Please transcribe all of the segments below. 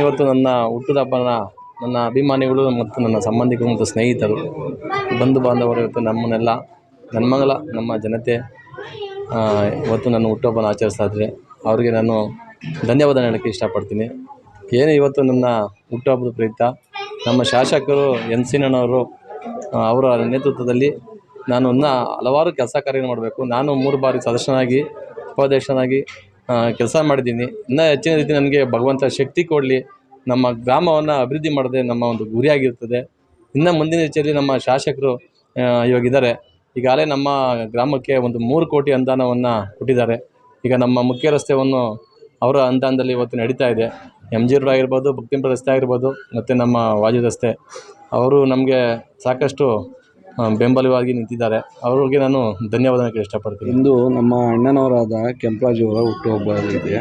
ಇವತ್ತು ನನ್ನ ಹುಟ್ಟುಹಬ್ಬನ ನನ್ನ ಅಭಿಮಾನಿಗಳು ಮತ್ತು ನನ್ನ ಸಂಬಂಧಿಕರು ಮತ್ತು ಸ್ನೇಹಿತರು, ಬಂಧು ಬಾಂಧವರು ಇವತ್ತು ನಮ್ಮ ಜನತೆ ಇವತ್ತು ನನ್ನ ಹುಟ್ಟುಹಬ್ಬನ ಆಚರಿಸ್ತಾ ಇದ್ದಾರೆ. ಅವರಿಗೆ ನಾನು ಧನ್ಯವಾದ ಹೇಳೋಕ್ಕೆ ಇಷ್ಟಪಡ್ತೀನಿ. ಏನೇ ಇವತ್ತು ನನ್ನ ಹುಟ್ಟುಹಬ್ಬದ ಪ್ರಯುಕ್ತ ನಮ್ಮ ಶಾಸಕರು NC-ನವರು ಅವರ ನೇತೃತ್ವದಲ್ಲಿ ನಾನು ಹಲವಾರು ಕೆಲಸ ಕಾರ್ಯ ಮಾಡಬೇಕು. ನಾನು 3 ಬಾರಿ ಸದಸ್ಯನಾಗಿ ಉಪಾಧ್ಯಕ್ಷನಾಗಿ ಕೆಲಸ ಮಾಡಿದ್ದೀನಿ. ಇನ್ನೂ ಹೆಚ್ಚಿನ ರೀತಿ ನನಗೆ ಭಗವಂತ ಶಕ್ತಿ ಕೊಡಲಿ. ನಮ್ಮ ಗ್ರಾಮವನ್ನು ಅಭಿವೃದ್ಧಿ ಮಾಡೋದೇ ನಮ್ಮ ಒಂದು ಗುರಿಯಾಗಿರ್ತದೆ. ಇನ್ನು ಮುಂದಿನ ಹೆಜ್ಜೆಯಲ್ಲಿ ನಮ್ಮ ಶಾಸಕರು ಇವಾಗಿದ್ದಾರೆ. ಈಗಾಗಲೇ ನಮ್ಮ ಗ್ರಾಮಕ್ಕೆ ಒಂದು 3 ಕೋಟಿ ಅನುದಾನವನ್ನು ಕೊಟ್ಟಿದ್ದಾರೆ. ಈಗ ನಮ್ಮ ಮುಖ್ಯ ರಸ್ತೆಯನ್ನು ಅವರ ಅನುದಾನದಲ್ಲಿ ಇವತ್ತು ನಡೀತಾ ಇದೆ. MG ರೋಡ್ ಆಗಿರ್ಬೋದು, ಭಕ್ತಿಂಪುರ ರಸ್ತೆ ಆಗಿರ್ಬೋದು, ಮತ್ತು ನಮ್ಮ ವಾಜಿ ರಸ್ತೆ. ಅವರು ನಮಗೆ ಸಾಕಷ್ಟು ಬೆಂಬಲವಾಗಿ ನಿಂತಿದ್ದಾರೆ. ಅವ್ರಿಗೆ ನಾನು ಧನ್ಯವಾದ ಹೇಳಕ್ಕೆ ಇಷ್ಟಪಡ್ತೀನಿ. ಇಂದು ನಮ್ಮ ಅಣ್ಣನವರಾದ ಕೆಂಪರಾಜು ಅವರ ಹುಟ್ಟುಹಬ್ಬ ಇದೆ.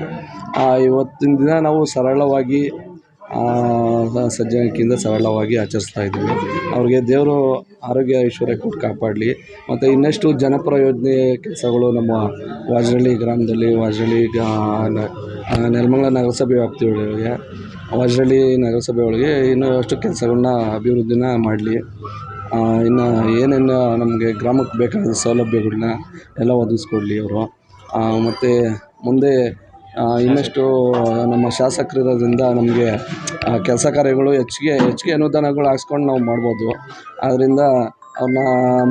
ಇವತ್ತಿನ ದಿನ ನಾವು ಸರಳವಾಗಿ ಸಜ್ಜನಿಕೆಯಿಂದ ಸರಳವಾಗಿ ಆಚರಿಸ್ತಾ ಇದ್ದೀವಿ. ಅವ್ರಿಗೆ ದೇವರು ಆರೋಗ್ಯ ಐಶ್ವರ್ಯ ಕೊಟ್ಟು ಕಾಪಾಡಲಿ. ಮತ್ತು ಇನ್ನಷ್ಟು ಜನಪರ ಯೋಜನೆ ಕೆಲಸಗಳು ನಮ್ಮ ವಾಜರಳ್ಳಿ ಗ್ರಾಮದಲ್ಲಿ, ವಾಜರಳ್ಳಿ ನೆಲಮಂಗಲ ನಗರಸಭೆ ವ್ಯಾಪ್ತಿಯೊಳಗೆ, ವಾಜರಳ್ಳಿ ನಗರಸಭೆ ಒಳಗೆ ಇನ್ನೂ ಅಷ್ಟು ಕೆಲಸಗಳನ್ನ ಅಭಿವೃದ್ಧಿನ ಮಾಡಲಿ. ಇನ್ನು ಏನೇನು ನಮಗೆ ಗ್ರಾಮಕ್ಕೆ ಬೇಕಾದ ಸೌಲಭ್ಯಗಳನ್ನ ಎಲ್ಲ ಒದಗಿಸ್ಕೊಡ್ಲಿ ಅವರು. ಮತ್ತು ಮುಂದೆ ಇನ್ನಷ್ಟು ನಮ್ಮ ಶಾಸಕರಿರೋದ್ರಿಂದ ನಮಗೆ ಕೆಲಸ ಕಾರ್ಯಗಳು ಹೆಚ್ಚಿಗೆ ಅನುದಾನಗಳು ಹಾಕ್ಸ್ಕೊಂಡು ನಾವು ಮಾಡ್ಬೋದು. ಆದ್ದರಿಂದ ಅವ್ರನ್ನ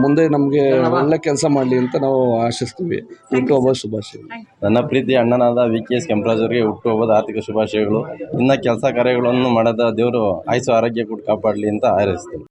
ಮುಂದೆ ನಮಗೆ ಒಳ್ಳೆ ಕೆಲಸ ಮಾಡಲಿ ಅಂತ ನಾವು ಆಶಿಸ್ತೀವಿ. ಹುಟ್ಟುಹಬ್ಬ ಶುಭಾಶಯಗಳು. ನನ್ನ ಪ್ರೀತಿಯ ಅಣ್ಣನಾದ VKS ಕೆಂಪರಾಜ್ ಅವರಿಗೆ ಹುಟ್ಟುಹಬ್ಬದ ಆರ್ಥಿಕ ಶುಭಾಶಯಗಳು. ಇನ್ನು ಕೆಲಸ ಕಾರ್ಯಗಳನ್ನು ಮಾಡದ ದೇವರು ಆಯುಷ್ಯ ಆರೋಗ್ಯ ಕೊಟ್ಟು ಕಾಪಾಡಲಿ ಅಂತ ಹಾರೈಸ್ತೀನಿ.